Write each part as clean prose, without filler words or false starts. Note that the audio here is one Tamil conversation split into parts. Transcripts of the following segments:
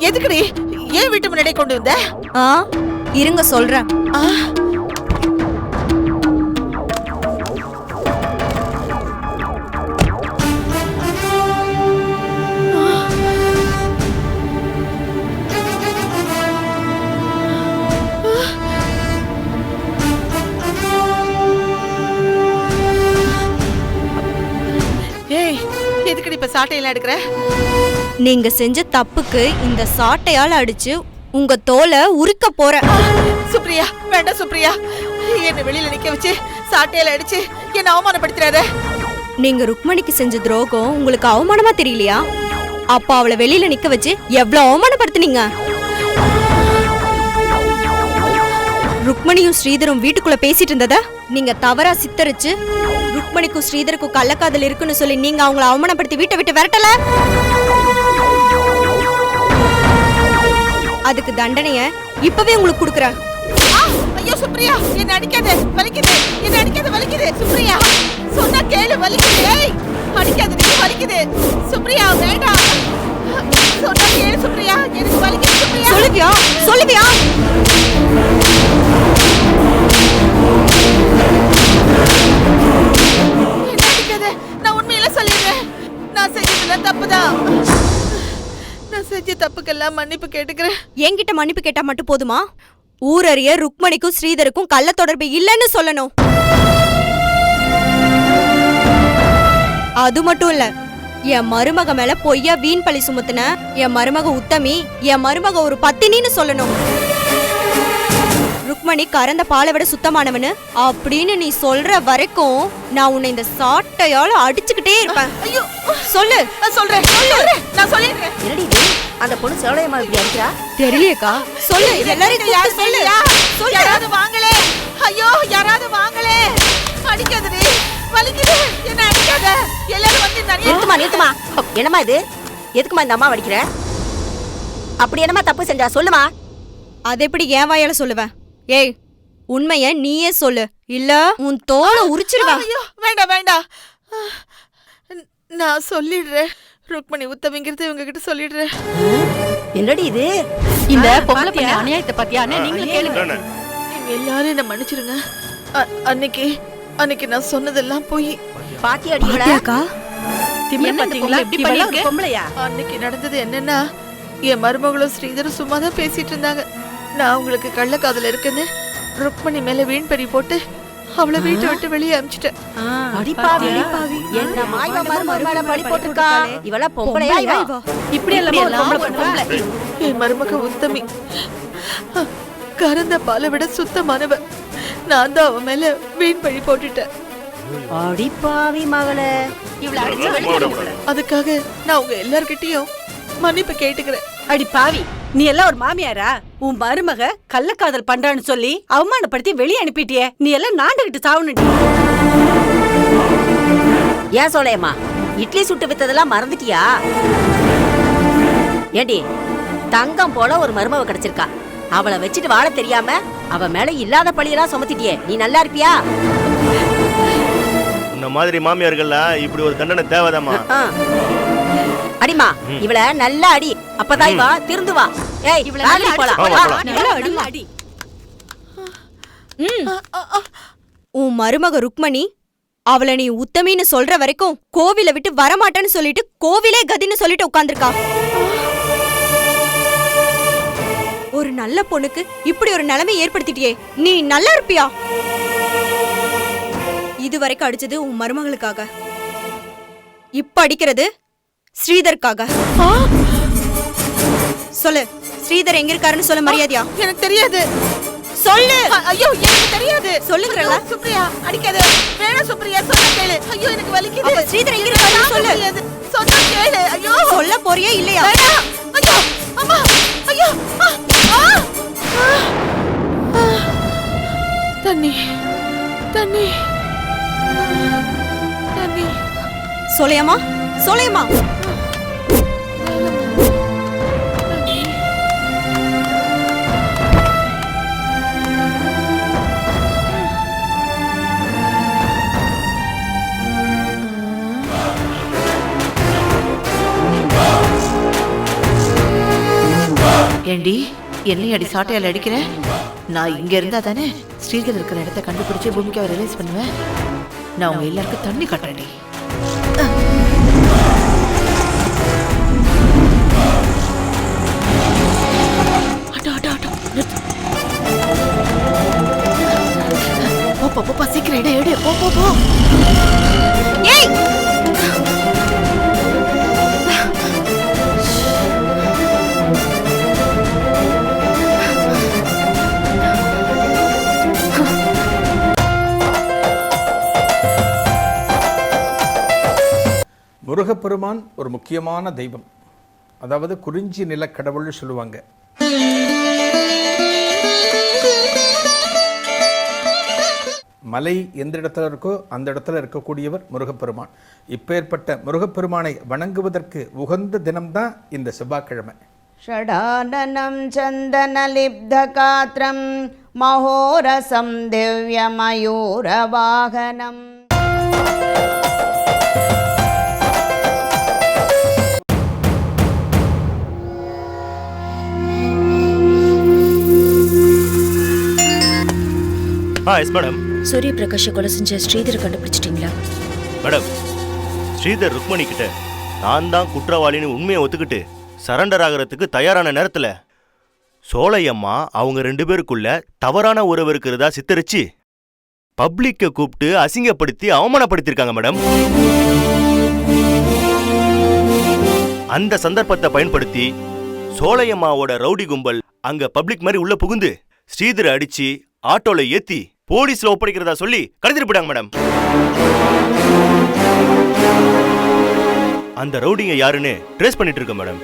எதுக்குடி ஏன் வீட்டு முன்னாடி கொண்டு வந்த? இருங்க சொல்றேன். ஏய், எதுக்குடி இப்ப சாட்டையெல்லாம் எடுக்கிற? நீங்க செஞ்ச தப்புக்கு இந்த சாட்டையால அடிச்சு உங்க தோலை உரிக்க போறேன். சுப்ரியா, வேண்டாம் சுப்ரியா. என்ன வெளியில நிக்க வச்சு சாட்டையால அடிச்சு என்ன அவமானப்படுத்துறாத. நீங்க ருக்மணிக்கு செஞ்ச துரோகம் உங்களுக்கு அவமானமா தெரியலையா? அப்ப அவளை வெளியில நிக்க வச்சு எவ்வளவு அவமானப்படுத்துனீங்க. ருக்மணியும் ஸ்ரீதரும் வீட்டுக்குள்ள பேசிட்டு இருந்தத நீங்க தவறா சித்தரிச்சு ருக்மணிக்கும் ஸ்ரீதருக்கும் கள்ளக்காதல் இருக்குன்னு சொல்லி நீங்க அவங்கள அவமானப்படுத்தி வீட்டை விட்டு விரட்டல. அதுக்கு தண்டனைய இப்பவே உங்களுக்கு கொடுக்குறேன். ஐயோ சுப்ரியா, என்ன அடிக்காத, வலிக்குது. என்ன அடிக்காத, வலிக்குது. சுப்ரியா, சொன்னா கேளு, வலிக்குது. ஏய், அடிக்காத, வலிக்குது. சுப்ரியா, வேண்டாம். சொன்னா கேளு சுப்ரியா, எனக்கு வலிக்குது சுப்ரியா. சொல்லுவியா? சொல்லுவியா? என்ன அடிக்காத, நான் உண்மையில சொல்லிடுறேன். நான் செஞ்சதுல தப்புதான். நான் செஞ்ச தப்புக்கெல்லாம் மன்னிப்பு கேட்டுக்கிறேன். என்கிட்ட மன்னிப்பு கேட்டா மட்டும் போதுமா? ஊரறிய ருக்மணிக்கும் ஸ்ரீதருக்கும் கள்ள தொடர்பு இல்லைன்னு சொல்லணும். அது மட்டும் இல்ல, என் மருமக மேல பொய்யா வீண் பழி சுமத்துன என் மருமக உத்தமி, என் மருமக ஒரு பத்தினின்னு சொல்லணும். ருக்மணி கறந்த பாலை விட சுத்தமானவனு அப்படின்னு நீ சொல்ற வரைக்கும் நான் உன்னை இந்த சாட்டையால அடிச்சுக்கிட்டே இருப்பேன். ஐயோ, சொல்லு. சொல்றேன், நான் சொல்லிடுறேன். என்னடி அந்த பொண்ணு சேலையம்மா இப்படி அடிக்கிறா? தெரியலையேக்கா, சொல்லு. எல்லாரும் யாரு சொல்லு. யாராவது வாங்களே. ஐயோ, யாராவது வாங்களே. அடிக்காதடி, வலிக்குது. என்ன அடிக்காத. எல்லாரும் வந்து நிறுத்துமா. என்னம்மா இது? எதுக்குமா இந்த அம்மா அடிக்கிற? அப்படி என்னமா தப்பு செஞ்சா சொல்லுமா. அது எப்படி என் வாயால சொல்லுவேன்? ஏய், உண்மைய நீயே சொல்லு, இல்ல உன் தோலை உரிச்சிருவேன். ஐயோ, வேண்டாம். நான் சொல்லிடுறேன். ருக்மணி உத்தமிங்கிறது இவங்க கிட்ட சொல்லிடுறேன். என்னடி இது? இந்த பொம்பளை பண்ண அநியாயத்தை பத்தியா நீங்களும் கேளுங்க. நீங்க எல்லாரும் என்ன மன்னிச்சிருங்க. அன்னைக்கு நான் சொன்னதெல்லாம் போய் பாத்தி அடிங்களா? பொம்பளையா? அன்னைக்கு நடந்தது என்னன்னா, என் மருமகளும் ஸ்ரீதரும் சும்மா தான் பேசிட்டு இருந்தாங்க. நான் உங்களுக்கு கள்ளக்காதல் இருக்குன்னு ருக்மணி மேல வீண் பறி போட்டு அவளை வீட்டை விட்டு வெளியே அனுப்பிச்சிட்டேன். என்ன மாய்வா மருமகள பழி போட்டுருக்கா? இவள பொம்பளையா? இப்படி எல்லாம் பொம்பளை. என் மருமக உத்தமி கறந்த பாலை விட சுத்தமானவ. நான் தான் அவன் மேல வீண் பழி போட்டுட்டேன். அடிப்பாவி மகளே, இவள அடிச்சு அதுக்காக நான் உங்க எல்லார்கிட்டயும் மன்னிப்பு கேட்டுக்கிறேன். அடி பாவி, நீ எல்லாம் ஒரு மாமியாரா? உன் மருமக கள்ளக்காதல் பண்றான்னு சொல்லி அவமானப்படுத்தி வெளியே அனுப்பிட்டியே. நீ எல்லாம் நாண்டுகிட்டு சாவணுடி. ஏன் சோலையம்மா, இட்லி சுட்டு வித்ததெல்லாம் மறந்துட்டியா? ஏடி, தங்கம் போல ஒரு மருமவ கிடைச்சிருக்கா. அவளை வச்சுட்டு வாழ தெரியாம அவ மேல இல்லாத பழியெல்லாம் சுமத்திட்டியே. நீ நல்லா இருப்பியா? இந்த மாதிரி மாமியார்கள்ல இப்படி ஒரு தண்டனை தேவைதாம்மா. அடிமா, இவள நல்லா அடி. அப்பதான் இவா திருந்துவா. ஏய், இவள நல்லா போலாம். அடி. உன் மருமக ருக்மணி அவளை நீ உத்தமின்னு சொல்ற வரைக்கும் கோவிலை விட்டு வரமாட்டேன்னு சொல்லிட்டு கோவிலே கதின்னு சொல்லிட்டு உட்கார்ந்திருக்கா. ஒரு நல்ல பொண்ணுக்கு இப்படி ஒரு நிலைமை ஏற்படுத்திட்டியே, நீ நல்லா இருப்பியா? இதுவரைக்கும் அடிச்சது உன் மருமகளுக்காக, இப்ப அடிக்கிறது ஸ்ரீதருக்காக. சொல்லு, ஸ்ரீதர் எங்க இருக்காருன்னு சொல்ல மரியாதையா? எனக்கு தெரியாது. சொல்லு. ஐயோ, எனக்கு தெரியாது. சொல்லுங்கறல. சுப்ரியா, அடிக்காத. வேணாம் சுப்ரியா, சொன்னா கேளு. ஐயோ, எனக்கு வலிக்குது. அப்ப ஸ்ரீதர் எங்க இருக்காருன்னு சொல்லு. சொன்னா கேளு. ஐயோ, சொல்ல போறியா இல்லையா? வேணாம். ஐயோ, அம்மா. ஐயோ. தண்ணி. சொல்லையம்மா. ஏண்டி என்னையும் அடி சாட்டையால் அடிக்கிற? நான் இங்க இருந்தா தானே ஸ்ரீதர் இருக்கிற இடத்த கண்டுபிடிச்சு பூமிக்காவை ரிலீஸ் பண்ணுவேன். நான் உங்க எல்லாருக்கும் தண்ணி கட்டுறேன்டி. போப்பா சீக்கிரம் எடு போ போ போ. ஏய் முருகப்பெருமான் ஒரு முக்கியமான தெய்வம். அதாவது குறிஞ்சி நிலக்கடவுள்னு சொல்லுவாங்க. மலை எந்த இடத்துல இருக்கோ அந்த இடத்துல இருக்கக்கூடியவர் முருகப்பெருமான். இப்பேற்பட்ட முருகப்பெருமானை வணங்குவதற்கு உகந்த தினம்தான் இந்த செவ்வாய்க்கிழமை. ஷடானனம் சந்தனலிப்தகாத்ரம் மகோரசம் திவ்யமயூரவாகனம். Yes madam. சூரிய பிரகாஷ கொலை செஞ்ச ஸ்ரீதரை கண்டுபிடிச்சிட்டீங்களா? மேடம், ஸ்ரீதர் ருக்மணி கிட்ட நான் தான் குற்றவாளின்னு உண்மையை ஒத்துக்கிட்டு சரண்டர் ஆகிறதுக்கு தயாரான நேரத்தில் சோலையம்மா அவங்க 2 பேருக்குள்ள தவறான உறவு இருக்கிறதா சித்தரிச்சு பப்ளிக்கை கூப்பிட்டு அசிங்கப்படுத்தி அவமானப்படுத்தியிருக்காங்க மேடம். அந்த சந்தர்ப்பத்தை பயன்படுத்தி சோலையம்மாவோட ரவுடி கும்பல் அங்க பப்ளிக் மாதிரி உள்ள புகுந்து ஸ்ரீதரை அடிச்சு ஆட்டோல ஏத்தி போலீஸ்ல ஒப்படைக்கிறதா சொல்லி கடத்திட்டு போயிட்டாங்க மேடம். அந்த ரவுடிங்க யாருன்னு ட்ரேஸ் பண்ணிட்டு இருக்கோம் மேடம்.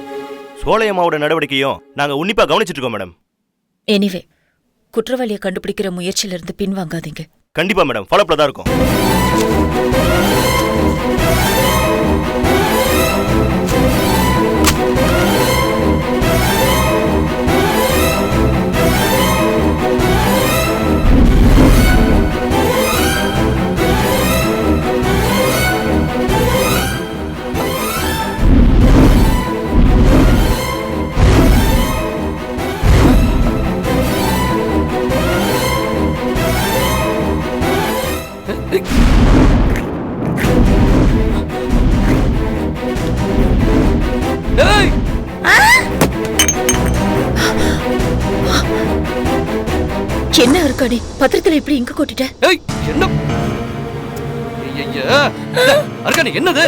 சோலையம்மாவோட நடவடிக்கையும் நாங்க உன்னிப்பா கவனிச்சிட்டு இருக்கோம் மேடம். எனிவே, குற்றவாளியை கண்டுபிடிக்கிற முயற்சியில இருந்து பின்வாங்காதீங்க. கண்டிப்பா மேடம், ஃபாலோப்ல தான் இருக்கும். என்ன இருக்காடி பத்திரத்துல இப்படி இங்க கொட்டிட்ட? என்ன அர்க்கானி என்னது?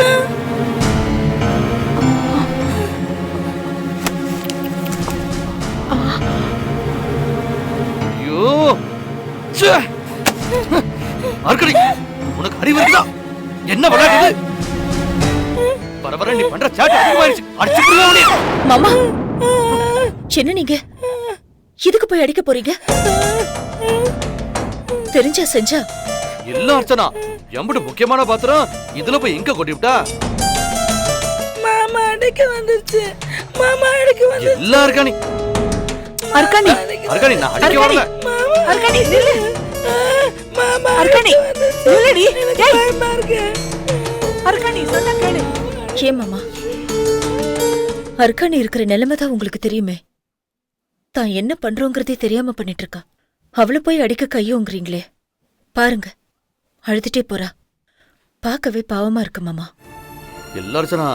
ஐயோ அர்க்கானி, உனக்கு அறிவு இருக்குதா? என்ன விளையாடுது? பரவர நீ பண்ற சாட் அதிகமாயிருச்சு. அடிச்சு புடுங்க. மாமா, என்ன நீங்க இதுக்கு போய் அடிக்க போறீங்க? தெரிஞ்சா செஞ்சா இல்ல அர்ச்சனா, எம்படு முக்கியமான பாத்திரம் இதுல போய் எங்க கொட்டிவிட்டா? மாமா அடிக்க வந்துருச்சு. மாமா அடிக்க வந்து இல்ல அர்க்கானி. அர்க்கானி, அர்க்கானி நான் அடிக்க வரல. அர்க்கானி நில்லு. மாமா அர்க்கானி நில்லுடி. டேய் பயமா இருக்கு. அர்க்கானி சொன்னா கேளு. ஏன் மாமா, அர்க்கானி இருக்கிற நிலைமை தான் உங்களுக்கு தெரியுமே. தான் என்ன பண்றோங்கிறதே தெரியாம பண்ணிட்டு இருக்கா. அவளை போய் அடிக்க கையோங்கிறீங்களே. பாருங்க, அழுதுட்டே போறா. பார்க்கவே பாவமா இருக்கு மாமா. இல்ல அர்ச்சனா,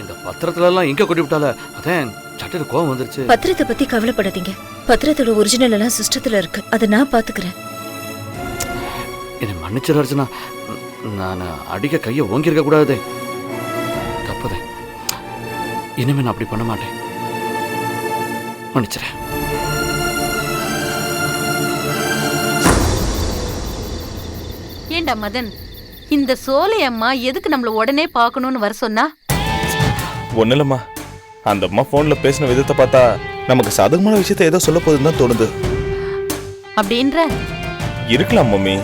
இந்த பத்திரத்துல எல்லாம் எங்க கொட்டிவிட்டால அதான் சட்டரு கோவம் வந்துருச்சு. பத்திரத்தை பத்தி கவலைப்படாதீங்க. பத்திரத்தோட ஒரிஜினல் எல்லாம் சிஸ்டத்துல இருக்கு. அதை நான் பாத்துக்கிறேன். என்னை மன்னிச்சிரு அர்ச்சனா, நான் அடிக்க கையை ஓங்கிருக்க கூடாது. தப்புதே. இனிமே நான் அப்படி பண்ண மாட்டேன். மன்னிச்சிரு. ஏண்டா மதன், இந்த சோலையம்மா எதுக்கு நம்மள உடனே பார்க்கணும்னு வர சொன்னா? ஒன்றும் இல்லைம்மா, அந்த அம்மா ஃபோனில் பேசின விதத்தை பார்த்தா நமக்கு சாதகமான விஷயத்த ஏதோ சொல்ல போகுதுன்னு தான் தோணுது. அப்படின்ற இருக்கலாம் மம்மி.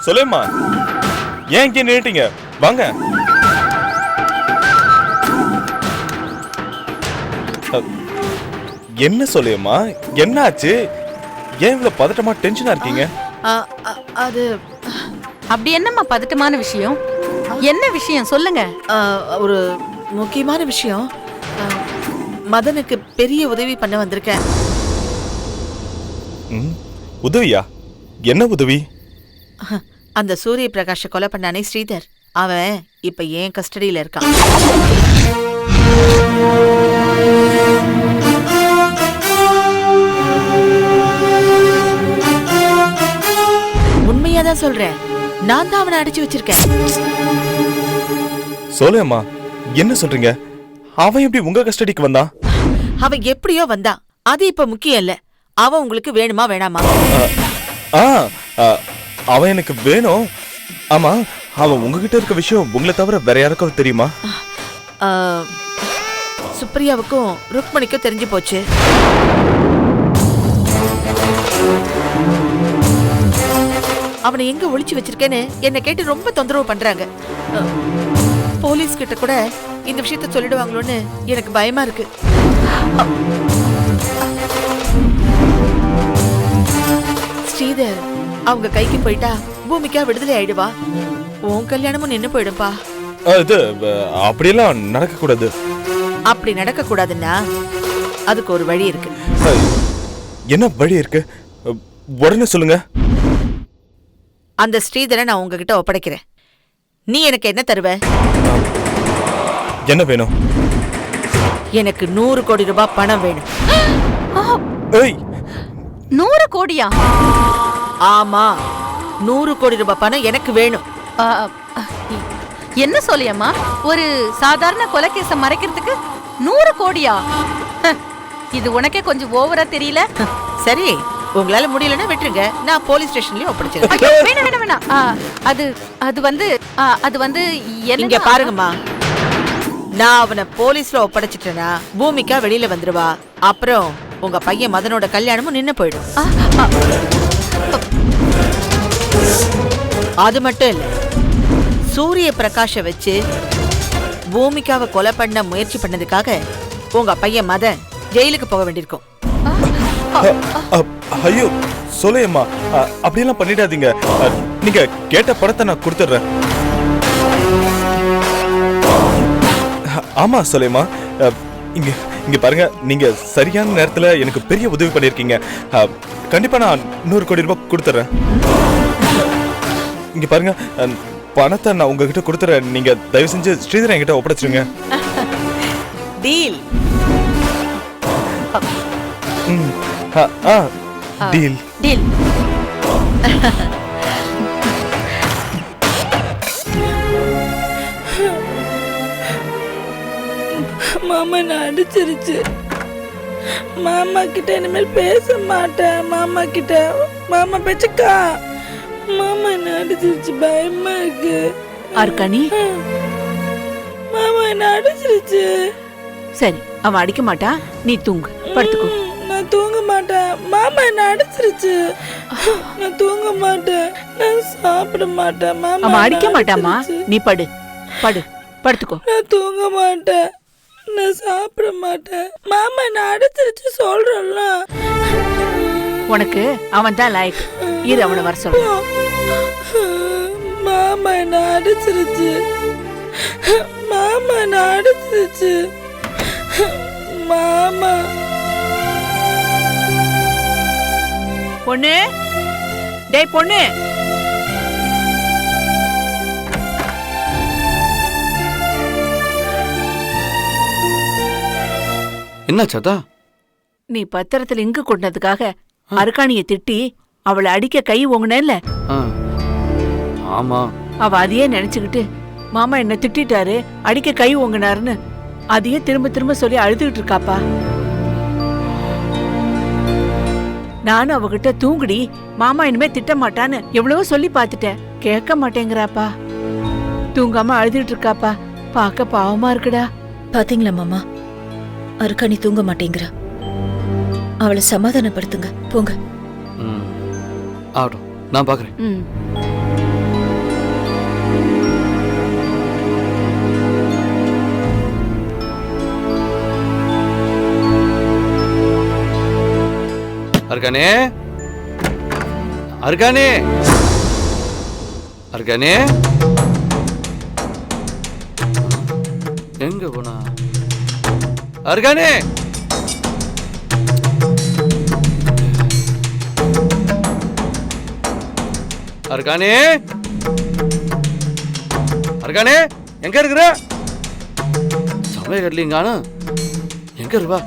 சொல்லேம்மா, ஏன் இங்கே நின்னுட்டீங்க? வாங்க. என்ன சொல்லியம்மா? என்ன ஆச்சு? ஏன் இவ்வளவு பதட்டமா டென்ஷனா இருக்கீங்க? அது அப்படி என்னம்மா பதட்டமான விஷயம்? என்ன விஷயம் சொல்லுங்க. ஒரு முக்கியமான விஷயம். மதனுக்கு பெரிய உதவி பண்ண வந்திருக்கேன். உதவியா? என்ன உதவி? அந்த சூரிய பிரகாஷ கொலை பண்ணானே ஸ்ரீதர், அவன் இப்ப ஏன் கஸ்டடியில இருக்கான். உண்மையாதான் சொல்றேன். நான் தான் அவனை அடிச்சு வச்சிருக்கேன். சோலையம்மா, என்ன சொல்றீங்க? அவன் எப்படி உங்க கஸ்டடிக்கு வந்தான்? அவன் எப்படியோ வந்தான். அது இப்ப முக்கியம் இல்ல. அவன் உங்களுக்கு வேணுமா வேணாமா? அவன் எனக்கு வேணும். ஆமா, அவன் உங்ககிட்ட இருக்க விஷயம் உங்களை தவிர வேற யாருக்கும் தெரியுமா? சுப்ரியாவுக்கும் ருக்மணிக்கும் தெரிஞ்சு போச்சு. அவனை எங்க ஒளிச்சு வச்சிருக்கேன்னு என்ன கேட்டு ரொம்ப தொந்தரவு பண்றாங்க. போலீஸ் கிட்ட கூட இந்த விஷயத்த சொல்லிடுவாங்களோன்னு எனக்கு பயமா இருக்கு. ஸ்ரீதர் அவங்க கைக்கு போயிட்டா பூமிக்கா விடுதலை ஆயிடுவா. உன் கல்யாணமும் நின்னு போயிடும்பா. இது அப்படியெல்லாம் நடக்க கூடாது. அப்படி நடக்க கூடாதுன்னா அதுக்கு ஒரு வழி இருக்கு. என்ன வழி இருக்கு? உடனே சொல்லுங்க. அந்த ஸ்ரீதரை நான் உங்ககிட்ட ஒப்படைக்கிறேன். நீ எனக்கு என்ன தருவ? என்ன வேணும்? எனக்கு 100 கோடி ரூபாய் பணம் வேணும். 100 கோடியா? ஆமா, 100 கோடி ரூபாய் பணம் எனக்கு வேணும். என்ன சொல்லியம்மா? ஒரு சாதாரண கொலைகேச மறைக்கிறதுக்கு 100 கோடியா? இது உனக்கே கொஞ்சம் ஓவரா தெரியல? சரி, உங்களால முடியலன்னா விட்டுருங்க. நான் போலீஸ் ஸ்டேஷன்லயே ஒப்படைச்சிருக்கேன். வேணாம் வேணாம். அது வந்து இங்க பாருங்கம்மா, நான் அவனை போலீஸ்ல ஒப்படைச்சிட்டேன்னா பூமிக்கா வெளியில வந்துருவா. அப்புறம் உங்க பையன் மதனோட கல்யாணமும் நின்னு போயிடும். அது மட்டும் இல்ல, சூரிய பிரகாஷ வச்சு பூமிக்காவை கொலை பண்ண முயற்சி பண்ணதுக்காக உங்க பையன் மதன் ஜெயிலுக்கு போக வேண்டியிருக்கும். ஐயோ சோலையம்மா, அப்படியெல்லாம் பண்ணிடாதீங்க. நீங்க கேட்ட படத்தை நான் கொடுத்துட்றேன். ஆமா சோலையம்மா, இங்க இங்க பாருங்க, நீங்க சரியான நேரத்துல எனக்கு பெரிய உதவி பண்ணிருக்கீங்க. கண்டிப்பா நான் 100 கோடி ரூபாய் கொடுத்துறேன். இங்க பாருங்க, பணத்தை நான் உங்ககிட்ட கொடுத்துறேன். நீங்க தயவு செஞ்சு ஸ்ரீதரன் என்கிட்ட ஒப்படைச்சிருங்க. டீல். டீல். டீல். மாமா நான் அடிச்சிருச்சு. மாமா கிட்ட இனிமேல் பேச மாட்டேன். மாமா கிட்ட மாமா பேச்சுக்கா. மாமா என்ன அடிச்சிருச்சு, பயமா இருக்கு. அர்க்கணி, மாமா என்ன அடிச்சிருச்சு. சரி, அவன் அடிக்க மாட்டான். நீ தூங்கு, படுத்துக்கோ. நான் தூங்க மாட்டேன். மாமா என்ன அடிச்சிருச்சு. நான் தூங்க மாட்டேன். நான் சாப்பிட மாட்டேன். மாமா அவன் அடிக்க மாட்டாமா. நீ படு, படு, படுத்துக்கோ. நான் தூங்க மாட்டேன். நான் சாப்பிட மாட்டேன். மாமா என்ன அடிச்சிருச்சு சொல்றல. உனக்கு அவன் தான் லாய்க்கு. இரு, அவனை வர சொல்றேன். மாமா என்ன அடிச்சிருச்சு. மாமா என்ன அடிச்சிருச்சு. மாமா. பொண்ணு, டேய் பொண்ணு. என்ன சதா? நீ பத்திரத்துல இங்கு கொண்டதுக்காக அர்க்காணிய திட்டி அவளை அடிக்க கை ஓங்குனேல்ல. ஆமா. அவ அதையே நினைச்சுக்கிட்டு மாமா என்ன திட்டாரு, அடிக்க கை ஓங்குனாருன்னு அதையே திரும்ப திரும்ப சொல்லி அழுதுகிட்டு இருக்காப்பா. நானும் அவகிட்ட தூங்குடி, மாமா இனிமே திட்ட மாட்டான்னு எவ்வளவோ சொல்லி பாத்துட்டேன். கேட்க மாட்டேங்கிறாப்பா. தூங்காம அழுதுகிட்டு இருக்காப்பா. பார்க்க பாவமா இருக்குடா. பாத்தீங்களா மாமா, அர்க்காணி தூங்க மாட்டேங்கிறா. அவளை சமாதானப்படுத்துங்க, போங்க. ஆகட்டும், நான் பாக்குறேன். அர்கானே அர்கானே அர்கானே எங்க போனா அர்கானே அர்கானே அர்கானே எங்க இருக்கிற சமய கட்டலீங்கானு எங்க இருப்பா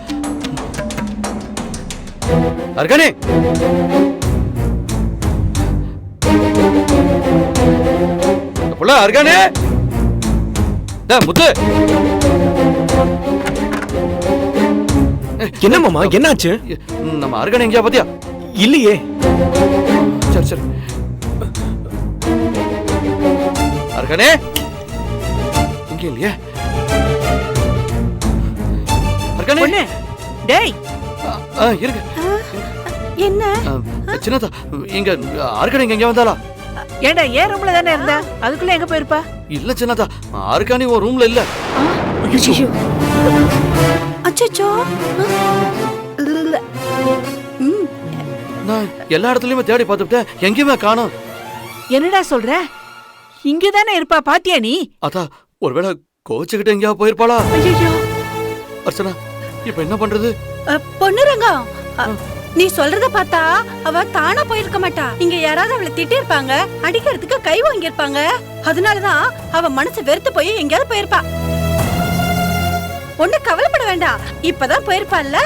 அர்கானே புள்ள அர்கானே முத்து என்ன மாமா என்னாச்சு? நம்ம அர்கானே எங்கயா பாத்தியா? இல்லையே. சரி சரி அர்கானே இங்க இல்லையே. அர்கானே டேய் இருக்கு. என்ன சின்னதா இங்க அர்கானே இங்க எங்க வந்தாளா? ஏண்டா ஏன் ரூம்ல தானே இருந்தா, அதுக்குள்ள எங்க போயிருப்பா? இல்ல சின்னதா அர்கானே ஒரு ரூம்ல இல்ல. அச்சச்சோ நான் எல்லா இடத்துலயுமே தேடி பார்த்துட்டேன், எங்கேயுமே காணோம். என்னடா சொல்ற? இங்க தானே இருப்பா, பாத்தியா நீ? அதா ஒருவேளை கோச்சுக்கிட்டு எங்கேயா போயிருப்பாளா? ஐயோ அர்ச்சனா இப்ப என்ன பண்றது? பொண்ணுரங்கம், நீ சொல்றத பார்த்தா அவ தானா போயிருக்க மாட்டா. இங்க யாராவது அவளை திட்டிருப்பாங்க, அடிக்கிறதுக்கு கை வாங்கியிருப்பாங்க. அதனாலதான் அவ மனசு வெறுத்து போய் எங்கேயாவது போயிருப்பா. ஒண்ணு கவலைப்பட வேண்டாம், இப்பதான் போயிருப்பாள்ல,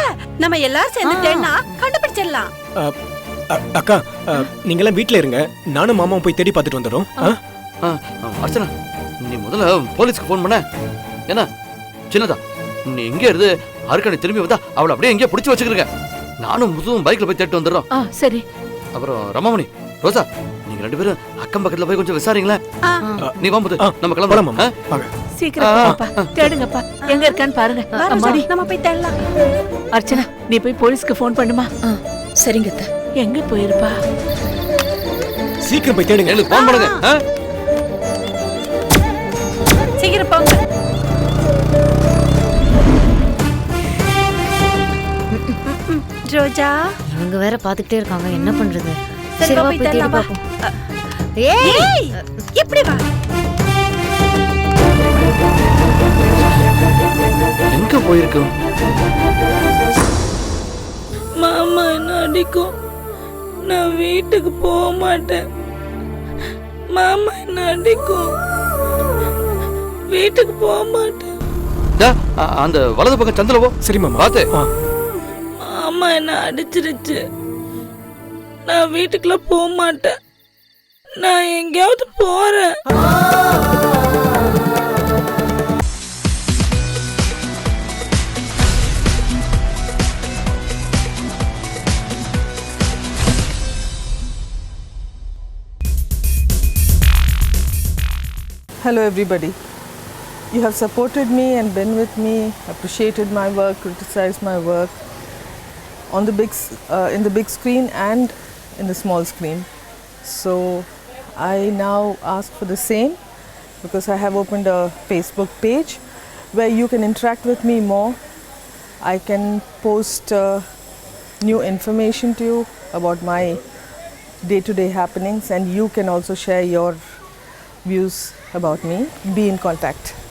நம்ம எல்லாரும் சேர்ந்து தேடினா கண்டுபிடிச்சிடலாம். அக்கா நீங்களாம் வீட்ல இருங்க, நானும் மாமாவும் போய் தேடி பார்த்துட்டு வந்துடுறோம். அர்ச்சனா நீ முதல்ல போலீஸ்க்கு போன் பண்ண. என்ன சின்னதா நீ எங்க இருந்து அர்கானே திரும்பி வந்தா அவளை அப்படியே எங்கேயே பிடிச்சி வச்சுக்கிறீங்க. நானும் முதுவும் பைக்ல போய் தேடிட்டு வந்துடுறோம். சரி. அப்புறம் ரமாமணி ரோசா நீங்க ரெண்டு பேரும் அக்கம் பக்கத்துல போய் கொஞ்சம் விசாரிங்களேன். நீ வாம்புது நம்ம கிளம்பலாம். சீக்கிரம் தேடுங்கப்பா, எங்க இருக்கான்னு பாருங்க. நம்ம போய் தேடலாம். அர்ச்சனா நீ போய் போலீஸ்க்கு போன் பண்ணுமா? சரிங்க அத்தை. எங்க போயிருப்பா? சீக்கிரம் போய் தேடுங்க. எனக்கு போன் பண்ணுங்க. சீக்கிரம் போங்க. ரோஜா இவங்க வேற பாத்துக்கிட்டே இருக்காங்க, என்ன பண்றது? சரி வா போய் தேடலாம் வா. ஏய் எப்படி வா? எங்க போயிருக்கும்? மாமா என்ன அடிக்கும், நான் வீட்டுக்கு போக மாட்டேன். மாமா என்ன அடிக்கும், வீட்டுக்கு போக மாட்டேன். அந்த வலது பக்கம் சந்திரவோ. சரி மாமா பாத்து. மாமா என்ன அடிச்சிருச்சு, நான் வீட்டுக்குள்ள போக மாட்டேன். நான் எங்கேயாவது போறேன். Hello everybody. You have supported me and been with me, appreciated my work, criticized my work on the in the big screen and in the small screen. So I now ask for the same, because I have opened a Facebook page where you can interact with me more. I can post new information to you about my day-to-day happenings, and you can also share your views about me. Be in contact.